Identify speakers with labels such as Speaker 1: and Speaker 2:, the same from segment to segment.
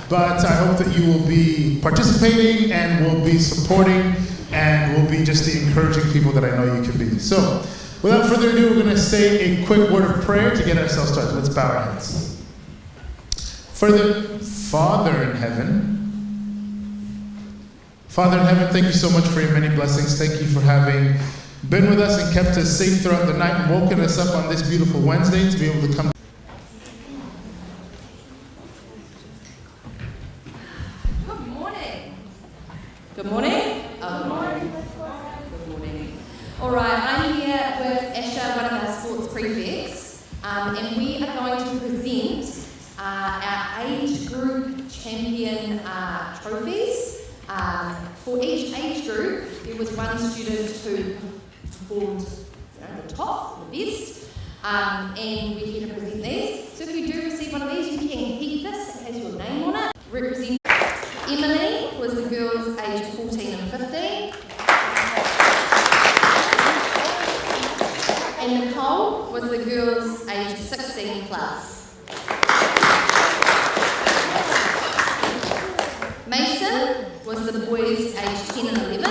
Speaker 1: but I hope that you will be participating and will be supporting and will be just the encouraging people that I know you can be. So, without further ado, we're going to say a quick word of prayer to get ourselves started. Let's bow our heads. Father in heaven, thank you so much for your many blessings. Thank you for having been with us and kept us safe throughout the night and woken us up on this beautiful Wednesday to be able to come.
Speaker 2: Good morning. Good morning. Good morning. Good morning. All right, I'm here with Asha, one of our sports prefects, and we are going to present our age group champion trophies. For each age group, there was one student who performed the top, the best, and we're here to present these. So if you do receive one of these, you can keep this. It has your name on it. Representing Emily was the girls aged 14 and 15. And Nicole was the girls aged 16 plus. Mason was the boys aged 10 and 11.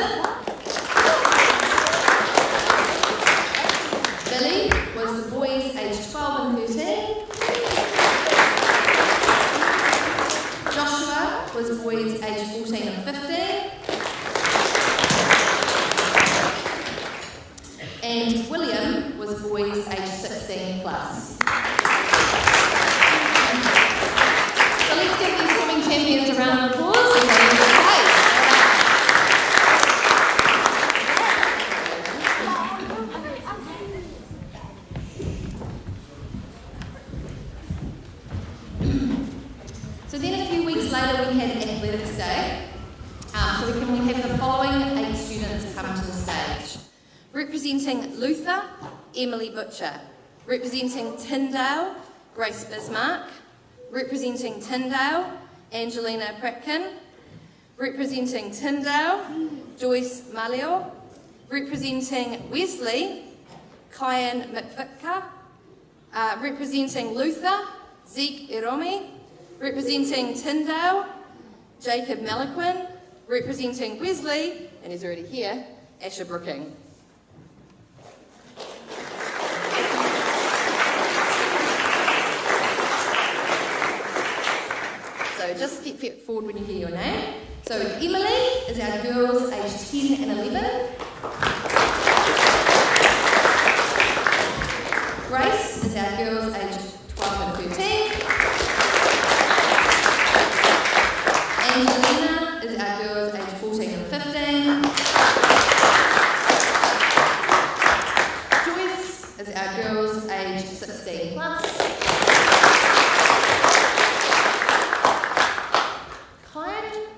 Speaker 2: Billy was the boys aged 12 and 13. Joshua was boys aged 14 and 15. And William was boys aged 16 plus. So let's give these swimming champions a round of applause. So then a few weeks later we had Athletics Day. So we have the following 8 students come to the stage. Representing Luther, Emily Butcher. Representing Tyndale, Grace Bismarck. Representing Tyndale, Angelina Pratkin. Representing Tyndale, Joyce Malio. Representing Wesley, Kyan McVitka. Representing Luther, Zeke Iromi. Representing Tyndale, Jacob Malaquin. Representing Wesley, and he's already here, Asher Brooking. So just step forward when you hear your name. So Emily is our girls aged 10 and 11. Grace is our girls aged 12 and 13. Angelina is our girls aged 14 and 15. Joyce is our girls aged 16 plus.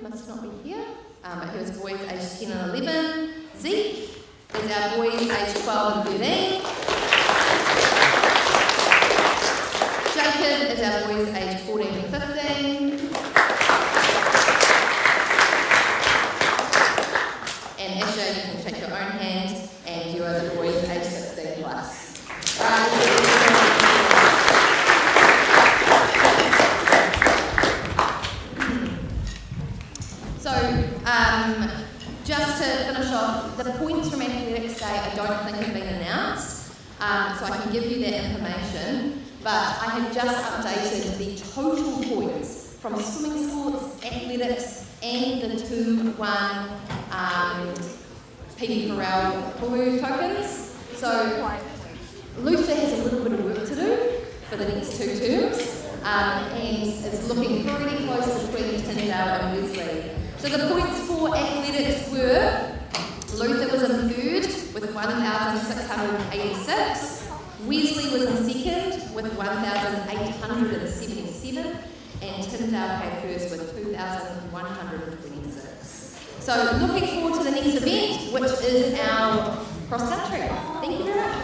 Speaker 2: Must not be here, but he was boys aged 10 and 11. Zeke is our boys aged 12 and 13. Jacob is our boys aged 14 and 15. And Asher, you can shake your own hand, and you are the boys aged 16 plus. Just to finish off, the points from Athletics Day I don't think have been announced, so I can give you that information, but I have just updated the total points from swimming sports, athletics, and the 2-1 PD Pharrell Puhu tokens. So Luther has a little bit of work to do for the next 2 terms, and is looking pretty close between Tyndale and Wesley. So the points for athletics were, Luther was in third with 1,686, Wesley was in second with 1,877, and Tyndale came first with 2,126. So looking forward to the next event, which is our cross country. Thank you very much.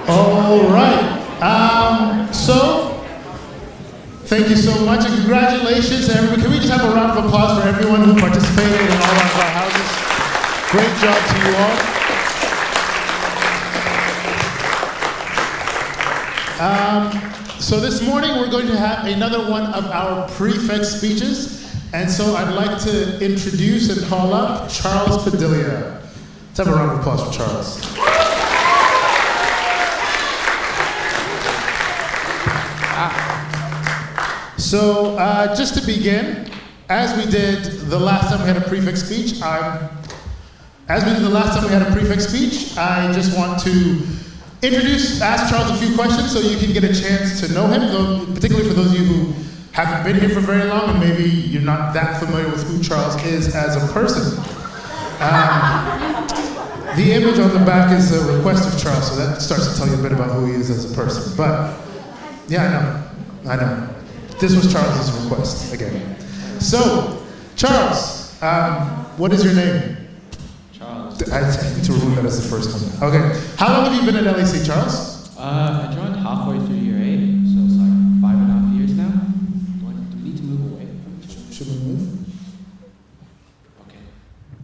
Speaker 1: All right. much, and congratulations to everyone. Can we just have a round of applause for everyone who participated in all of our houses? Great job to you all. So this morning we're going to have another one of our prefect speeches, and so I'd like to introduce and call up Charles Padilla. Let's have a round of applause for Charles. So just to begin, as we did the last time we had a prefect speech, I just want to ask Charles a few questions so you can get a chance to know him, particularly for those of you who haven't been here for very long and maybe you're not that familiar with who Charles is as a person. The image on the back is a request of Charles, so that starts to tell you a bit about who he is as a person. But, yeah, I know. This was Charles' request, again. So, Charles, what is your name?
Speaker 3: Charles.
Speaker 1: I need to remove that as the first one. Okay. How long have you been at LAC, Charles?
Speaker 3: I joined halfway through year 8, so it's like 5.5 years now. Do we need to move away from each other?
Speaker 1: Should we move?
Speaker 3: Okay.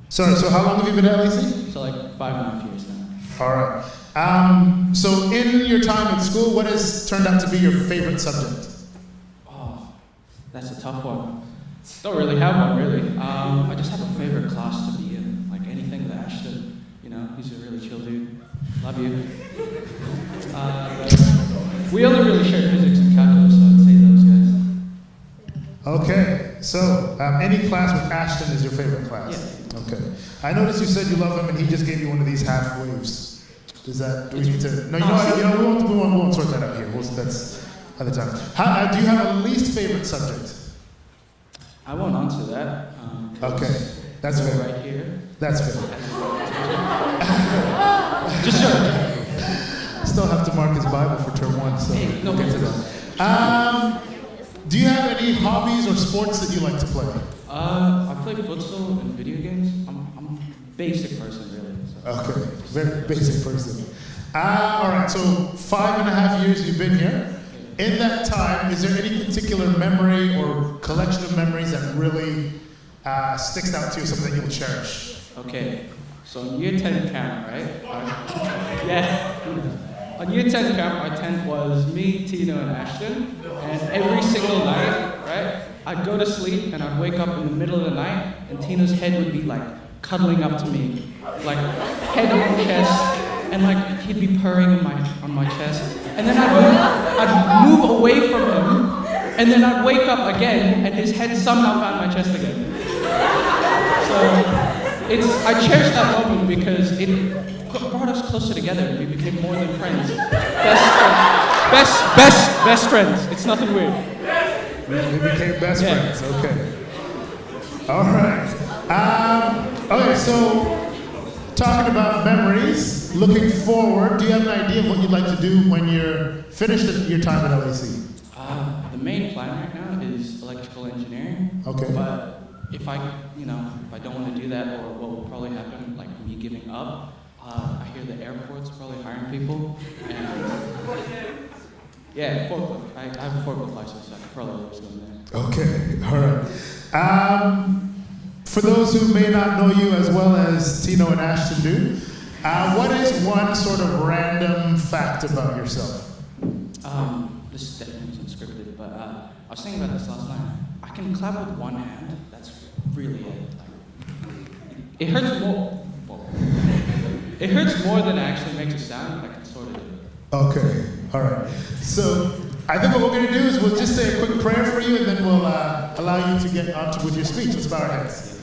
Speaker 1: Sorry, so how long have you been at LAC?
Speaker 3: So like 5.5 years now.
Speaker 1: All right. So in your time at school, what has turned out to be your favorite subject?
Speaker 3: Oh, that's a tough one. Don't really have one, really. I just have a favorite class to be in. Like anything with Ashton, you know, he's a really chill dude. Love you. We only really share physics and calculus, so I'd say those guys.
Speaker 1: Okay, so any class with Ashton is your favorite class?
Speaker 3: Yeah.
Speaker 1: Okay. I noticed you said you love him and he just gave you one of these half waves. Do we need to? No, we won't sort that out here. That's other time. Do you have a least favorite subject?
Speaker 3: I won't answer that.
Speaker 1: Okay, that's fair.
Speaker 3: Right here.
Speaker 1: That's fair.
Speaker 3: Just joking.
Speaker 1: Still have to mark his Bible for term 1, so
Speaker 3: Hey, no,
Speaker 1: we'll get to that. Do you have any hobbies or sports that you like to play?
Speaker 3: I play futsal and video games. I'm a basic person, really. So.
Speaker 1: Okay, very basic person. All right, so 5.5 years you've been here. In that time, is there any particular memory or collection of memories that really sticks out to you, something that you'll cherish?
Speaker 3: Okay, so in year 10 camp, right? On year 10 camp, our tent was me, Tino, and Ashton. And every single night, right, I'd go to sleep and I'd wake up in the middle of the night and Tino's head would be like cuddling up to me, like head on my chest, and like he'd be purring on my chest. And then I'd move away from him, and then I'd wake up again and his head somehow found my chest again. So I cherish that moment because it brought us closer together and we became more than friends. Best friends. It's nothing weird.
Speaker 1: We became best friends, okay. All right. Okay, so talking about memories, looking forward, do you have an idea of what you'd like to do when you're finished your time at LAC?
Speaker 3: The main plan right now is electrical engineering.
Speaker 1: Okay.
Speaker 3: But if I don't want to do that, or what will probably happen, like me giving up, I hear the airport's probably hiring people, and yeah, forklift. I have a forklift license, so I could probably just go in there.
Speaker 1: Okay, all right. For those who may not know you as well as Tino and Ashton do, what is one sort of random fact about yourself?
Speaker 3: This is definitely unscripted, but I was thinking about this last night. I can clap with one hand. That's really it. Like, it hurts more. It hurts more than it actually makes a sound, but I can sort of do it.
Speaker 1: Okay, all right. So I think what we're going to do is we'll just say a quick prayer for you, and then we'll allow you to get on with your speech. Let's bow our heads.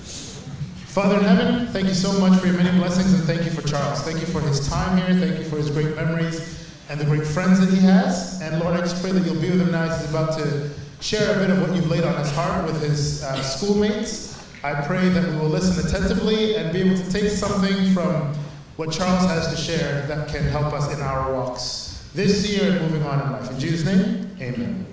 Speaker 1: Father in heaven, thank you so much for your many blessings, and thank you for Charles. Thank you for his time here. Thank you for his great memories and the great friends that he has. And Lord, I just pray that you'll be with him now as he's about to share a bit of what you've laid on his heart with his schoolmates. I pray that we will listen attentively and be able to take something from what Charles has to share that can help us in our walks this year and moving on in life. In Jesus' name, amen.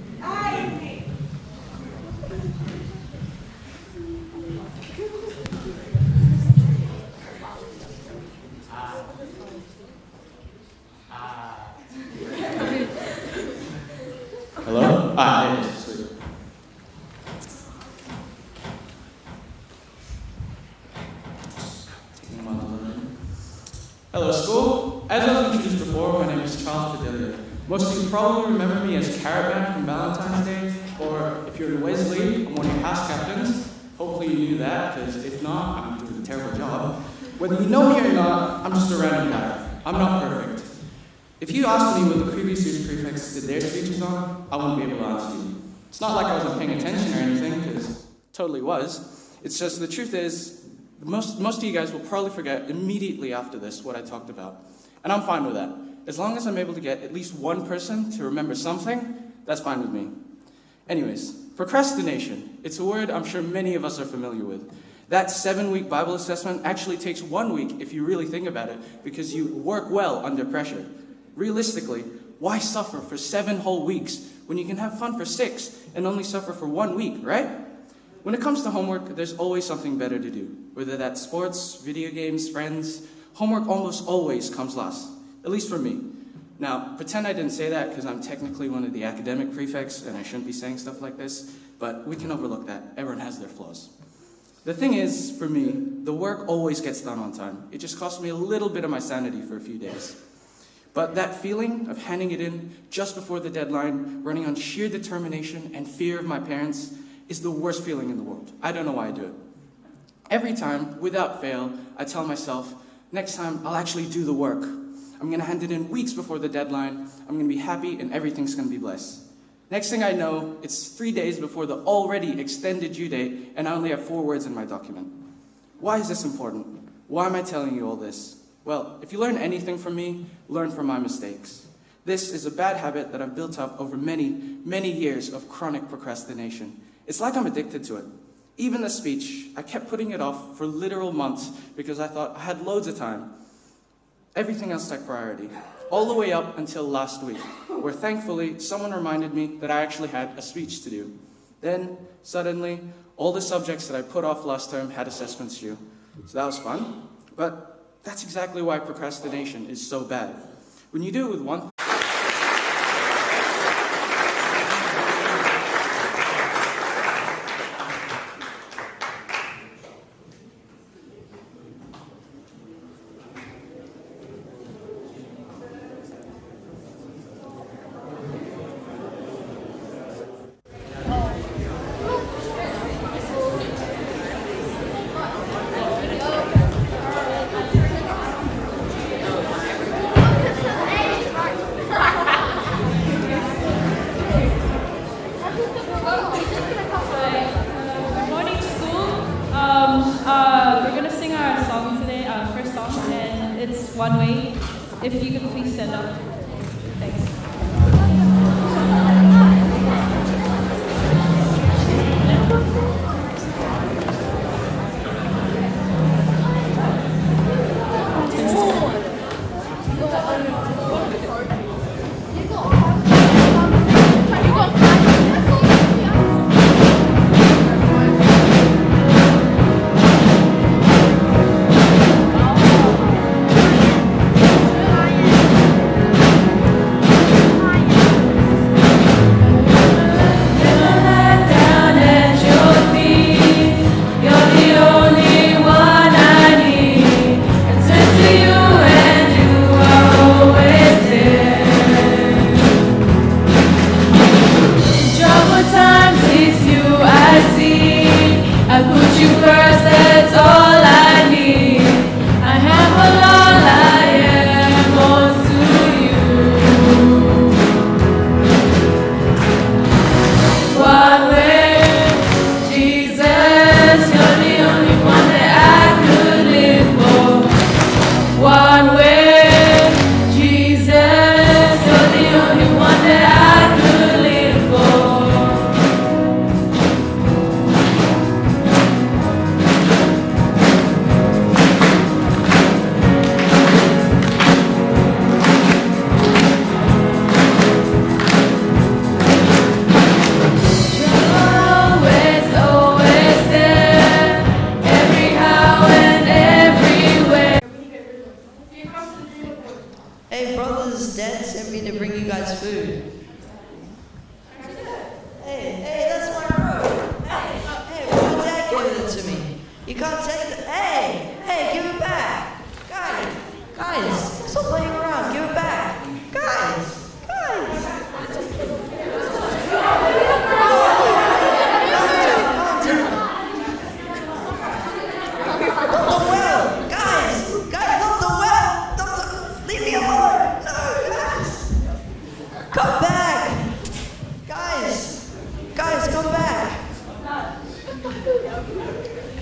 Speaker 3: Hello? Sweet. good. Most of you probably remember me as Carrot Man from Valentine's Day, or if you're in Wesley, I'm one of your past captains. Hopefully you knew that, because if not, I'm doing a terrible job. Whether you know me or not, I'm just a random guy. I'm not perfect. If you asked me what the previous year's prefects did their speeches on, I wouldn't be able to answer you. It's not like I wasn't paying attention or anything, because totally was. It's just the truth is, most of you guys will probably forget immediately after this what I talked about. And I'm fine with that. As long as I'm able to get at least one person to remember something, that's fine with me. Anyways, procrastination. It's a word I'm sure many of us are familiar with. That 7-week Bible assessment actually takes 1 week if you really think about it, because you work well under pressure. Realistically, why suffer for 7 whole weeks when you can have fun for 6 and only suffer for 1 week, right? When it comes to homework, there's always something better to do. Whether that's sports, video games, friends, homework almost always comes last, at least for me. Now, pretend I didn't say that because I'm technically one of the academic prefects and I shouldn't be saying stuff like this, but we can overlook that. Everyone has their flaws. The thing is, for me, the work always gets done on time. It just costs me a little bit of my sanity for a few days. But that feeling of handing it in just before the deadline, running on sheer determination and fear of my parents, is the worst feeling in the world. I don't know why I do it. Every time, without fail, I tell myself, next time I'll actually do the work. I'm going to hand it in weeks before the deadline. I'm going to be happy and everything's going to be blessed. Next thing I know, it's 3 days before the already extended due date and I only have 4 words in my document. Why is this important? Why am I telling you all this? Well, if you learn anything from me, learn from my mistakes. This is a bad habit that I've built up over many, many years of chronic procrastination. It's like I'm addicted to it. Even the speech, I kept putting it off for literal months because I thought I had loads of time. Everything else took priority, all the way up until last week, where thankfully someone reminded me that I actually had a speech to do. Then, suddenly, all the subjects that I put off last term had assessments due. So that was fun, but that's exactly why procrastination is so bad. When you do it with one
Speaker 4: One way. If you could please stand up. Thanks.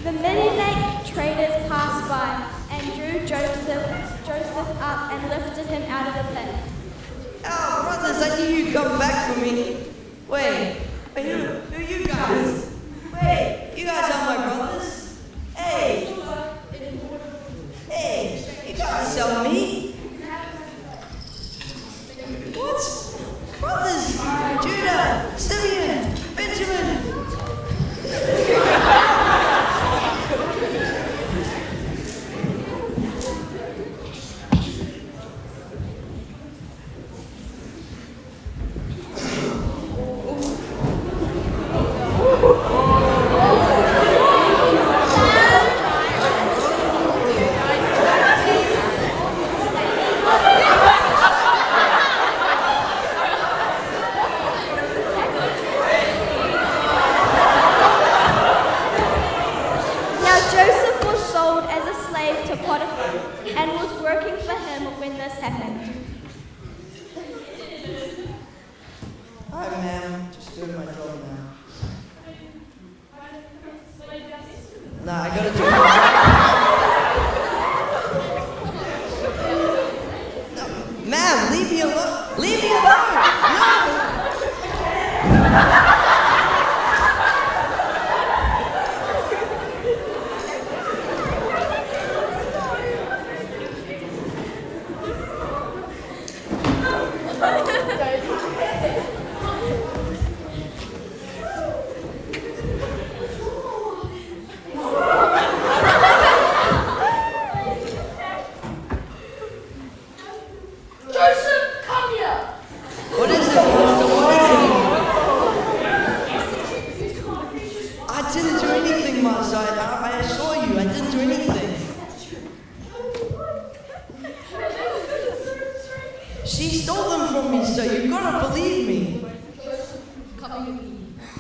Speaker 5: The Midianite traders passed by and drew Joseph up and lifted him out of the pit.
Speaker 6: Oh, brothers, I knew you'd come back for me. Wait, who are you guys? Wait, you guys are my brothers? Hey, you can't sell me. What? Brothers, Judah, Simeon, Benjamin.
Speaker 5: And was working for him when this happened.
Speaker 6: Hi, ma'am. Just doing my job now. Nah, I gotta do my job. No, ma'am, leave me alone. Leave me alone. No. I assure you, I didn't do anything. She stole them from me, so you've got to believe me.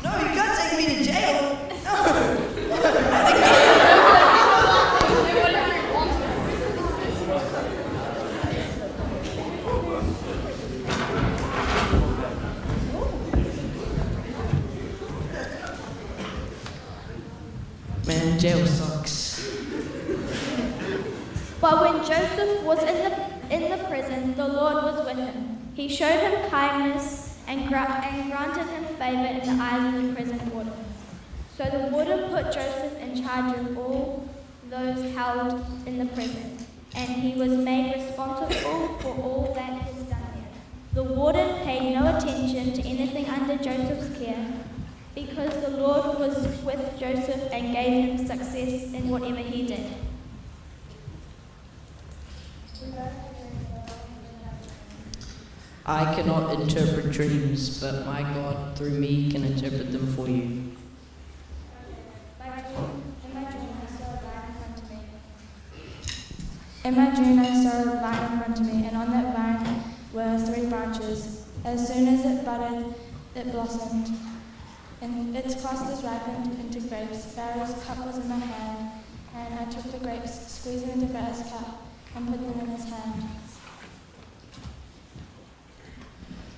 Speaker 6: No, you can't take me to jail. Man, jail sucks.
Speaker 5: But when Joseph was in the prison, the Lord was with him. He showed him kindness and granted him favor in the eyes of the prison warden. So the warden put Joseph in charge of all those held in the prison, and he was made responsible for all that was done there. The warden paid no attention to anything under Joseph's care, because the Lord was with Joseph and gave him success in whatever he did.
Speaker 6: I cannot interpret dreams, but my God through me can interpret them for you.
Speaker 5: In my dream, I saw a vine in front of me, and on that vine were 3 branches. As soon as it budded, it blossomed, and its clusters ripened into grapes. Pharaoh's cup was in my hand, and I took the grapes, squeezed them into Pharaoh's cup, and put them in his hand.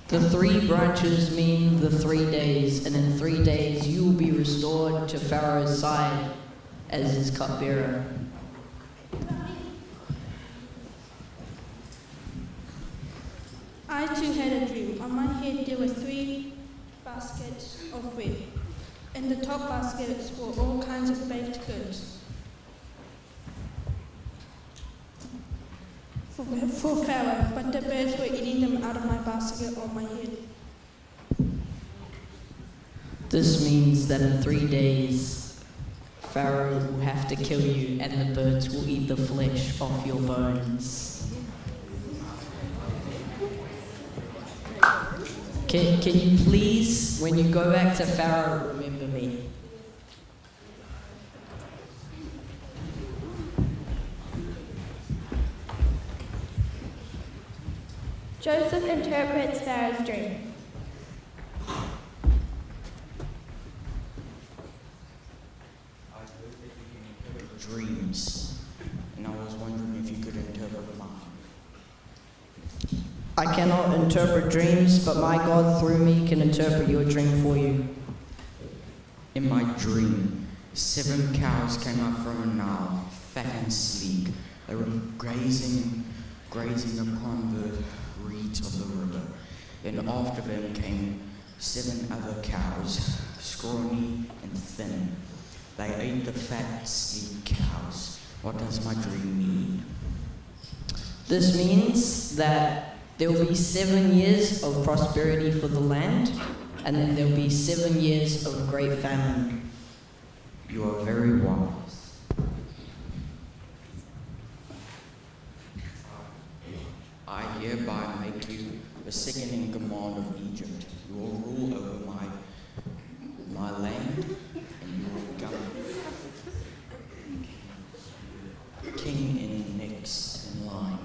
Speaker 6: The 3 branches mean the 3 days, and in 3 days you will be restored to Pharaoh's side as his cupbearer.
Speaker 4: I too had a dream. On my head there were 3 baskets of bread. In the top baskets were all kinds of baked goods for Pharaoh, but the birds were eating them out of my basket on my head.
Speaker 6: This means that in 3 days, Pharaoh will have to kill you, and the birds will eat the flesh off your bones. Can you please, when you go back to Pharaoh, remember me?
Speaker 5: Joseph interprets Pharaoh's dream.
Speaker 6: Dreams, and I was wondering if you could interpret mine. I cannot interpret dreams, but my God through me can interpret your dream for you. In my dream,
Speaker 7: 7 cows came up from a Nile, fat and sleek. They were grazing upon the reeds of the river. And after them came 7 other cows, scrawny and thin. They ate the fat, sleek cows. What does my dream mean?
Speaker 6: This means that there will be 7 years of prosperity for the land, and then there will be 7 years of great famine.
Speaker 7: You are very wise. I hereby make you the second in command of Egypt. You will rule over my land, and you will become king in next in line.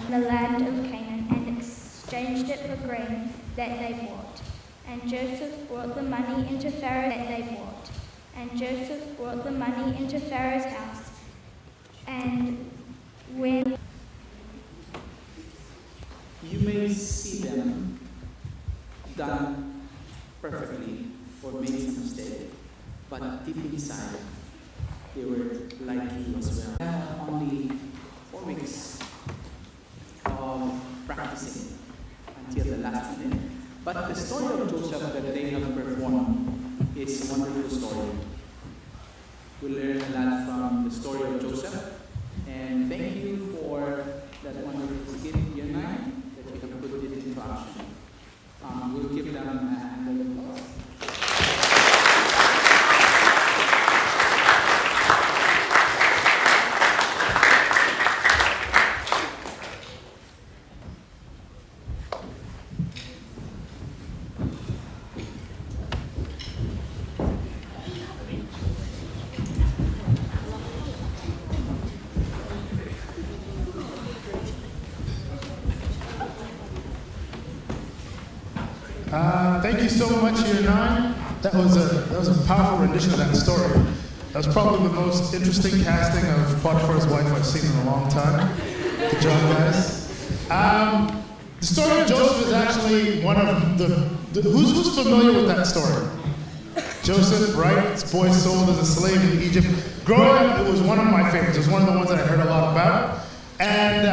Speaker 5: The land of Canaan and exchanged it for grain that they bought. And Joseph brought the money into Pharaoh that they bought. And Joseph brought the money into Pharaoh's house. And when
Speaker 3: You may see them done perfectly or made some mistake, but deep inside, they were like you as well. Only 4 weeks of practicing until the last minute. But the story of Joseph that they have performed is a wonderful story. We learn a lot from the story of Joseph. And thank you for that wonderful gift, year 9, that you have put it into action. We'll give them a hand of applause.
Speaker 1: Thank you so much, Year 9. That was a powerful rendition of that story. That was probably the most interesting casting of Potiphar's wife I've seen in a long time. Good job, guys. The story of Joseph is actually one of who's familiar with that story? Joseph, right? This boy sold as a slave in Egypt. Growing up, it was one of my favorites. It was one of the ones that I heard a lot about. And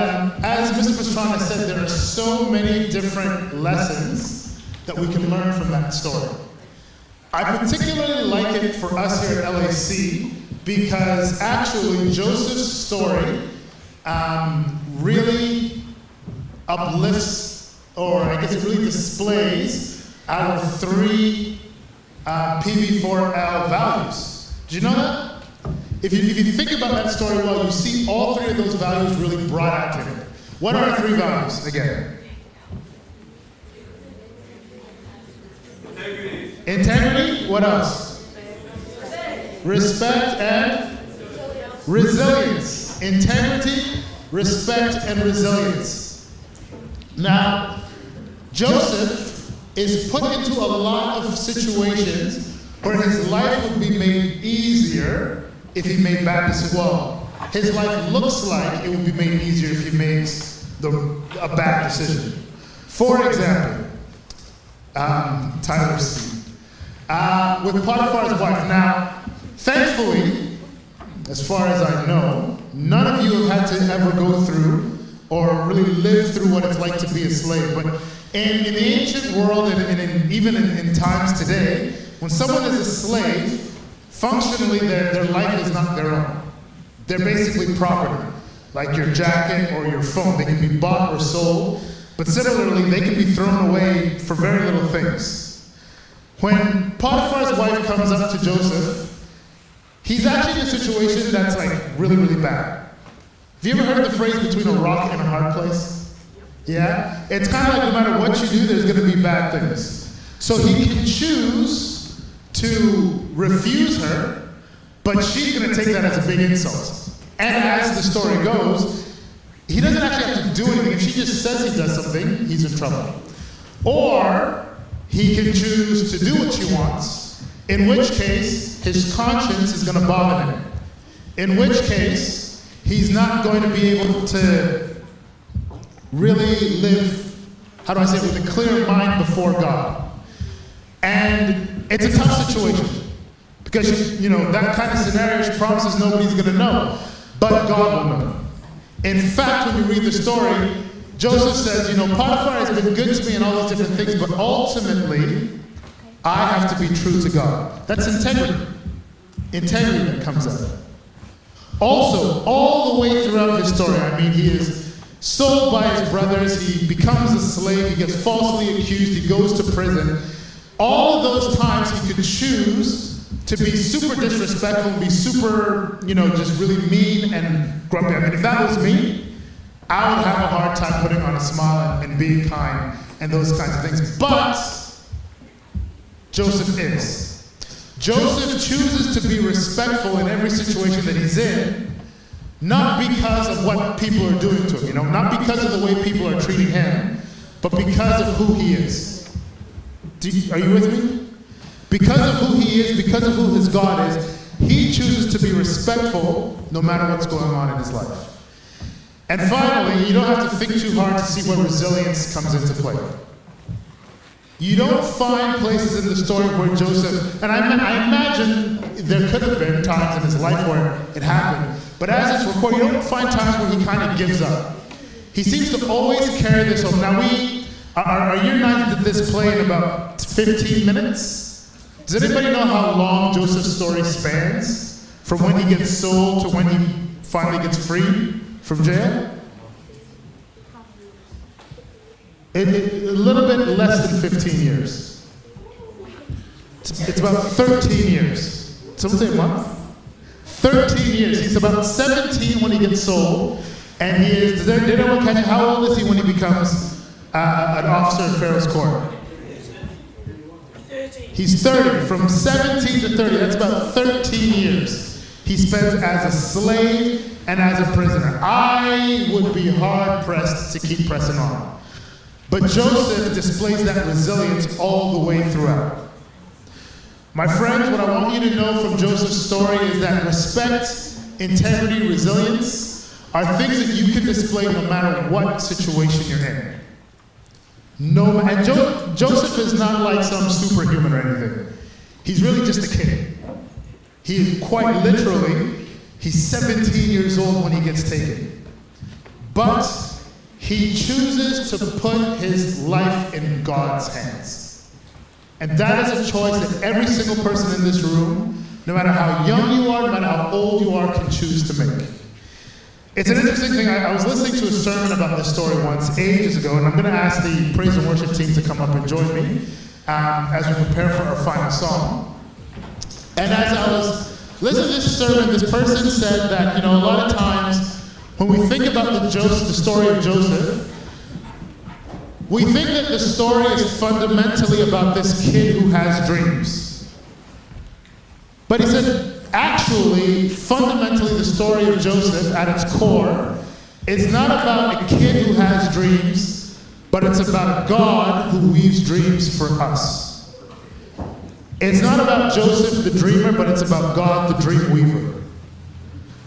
Speaker 1: as Mr. Pastrana said, there are so many different lessons that we can learn from that story. I particularly like it for us here at LAC because actually Joseph's story really uplifts, or I guess it really displays our 3 PB4L values. Did you know that? If you think about that story well, you see all 3 of those values really brought out to it. What are our 3 values again? Integrity. What else? Respect and resilience. Integrity, respect, and resilience. Now, Joseph is put into a lot of situations where his life would be made easier if he made bad decisions. Well, his life looks like it would be made easier if he makes a bad decision. For example, Tyler C. With Potiphar's wife. Now, thankfully, as far as I know, none of you have had to ever go through or really live through what it's like to be a slave. But in the ancient world, and even in times today, when someone is a slave, functionally their life is not their own. They're basically property, like your jacket or your phone. They can be bought or sold, but similarly, they can be thrown away for very little things. When Potiphar's wife comes up to Joseph, he's actually in a situation that's like really, really bad. Have you ever heard the phrase between a rock and a hard place? Yeah? It's kind of like no matter what you do, there's going to be bad things. So he can choose to refuse her, but she's going to take that as a big insult. And as the story goes, he doesn't actually have to do anything. If she just says he does something, he's in trouble. Or he can choose to do what she wants, in which case his conscience is going to bother him. In which case, he's not going to be able to really live, how do I say it, with a clear mind before God. And it's a tough situation. Because, you know, that kind of scenario she promises nobody's going to know. But God will know. In fact, when you read the story, Joseph says, you know, Potiphar has been good to me and all these different things, but ultimately, I have to be true to God. That's integrity. Integrity that comes out. Also, all the way throughout his story, I mean, he is sold by his brothers, he becomes a slave, he gets falsely accused, he goes to prison. All of those times he could choose to be super disrespectful, be super, you know, just really mean and grumpy. I mean, if that was me, I would have a hard time putting on a smile and being kind and those kinds of things. But Joseph is. Joseph chooses to be respectful in every situation that he's in, not because of what people are doing to him, you know, not because of the way people are treating him, but because of who he is. Are you with me? Because of who he is, because of who his God is, he chooses to be respectful no matter what's going on in his life. And finally, you don't have to think too hard to see where resilience comes into play. You don't find places in the story where Joseph, and I imagine there could have been times in his life where it happened, but as it's recorded, you don't find times where he kind of gives up. He seems to always carry this home. Now our year 9 did this play in about 15 minutes. Does anybody know how long Joseph's story spans? From when he gets sold to when he finally gets free from jail? A little bit less than 15 years. It's about 13 years. Someone say a month? 13 years. He's about 17 when he gets sold. And he is, did anyone catch it? How old is he when he becomes an officer in Pharaoh's court? He's 30. From 17 to 30, that's about 13 years he spends as a slave and as a prisoner. I would be hard-pressed to keep pressing on. But Joseph displays that resilience all the way throughout. My friends, what I want you to know from Joseph's story is that respect, integrity, resilience are things that you can display no matter what situation you're in. And Joseph is not like some superhuman or anything. He's really just a kid. He is quite literally, he's 17 years old when he gets taken. But he chooses to put his life in God's hands. And that is a choice that every single person in this room, no matter how young you are, no matter how old you are, can choose to make. It's an interesting thing. I was listening to a sermon about this story once, ages ago, and I'm going to ask the praise and worship team to come up and join me as we prepare for our final song. And as I was listening to this sermon, this person said that, you know, a lot of times when we think about the story of Joseph, we think that the story is fundamentally about this kid who has dreams. But he said, actually, fundamentally, the story of Joseph, at its core, is not about a kid who has dreams, but it's about God who weaves dreams for us. It's not about Joseph the dreamer, but it's about God the dream weaver.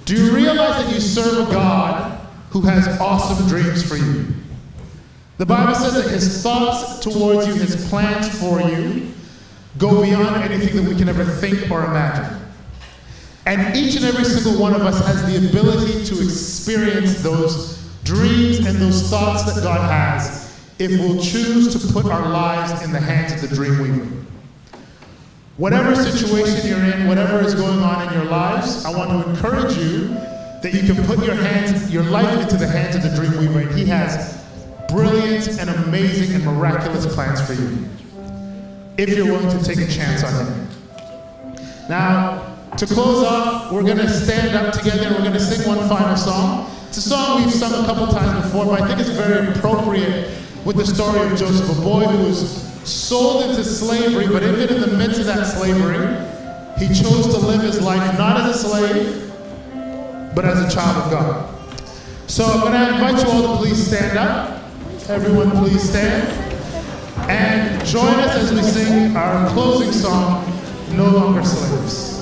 Speaker 1: Do you realize that you serve a God who has awesome dreams for you? The Bible says that his thoughts towards you, his plans for you, go beyond anything that we can ever think or imagine. And each and every single one of us has the ability to experience those dreams and those thoughts that God has if we'll choose to put our lives in the hands of the dream weaver. Whatever situation you're in, whatever is going on in your lives, I want to encourage you that you can put your life into the hands of the dream weaver, and he has brilliant and amazing and miraculous plans for you, if you're willing to take a chance on him. Now, to close off, we're going to stand up together and we're going to sing one final song. It's a song we've sung a couple times before, but I think it's very appropriate with the story of Joseph, a boy who was sold into slavery, but even in the midst of that slavery, he chose to live his life not as a slave, but as a child of God. So I'm going to invite you all to please stand up. Everyone please stand. And join us as we sing our closing song, No Longer Slaves.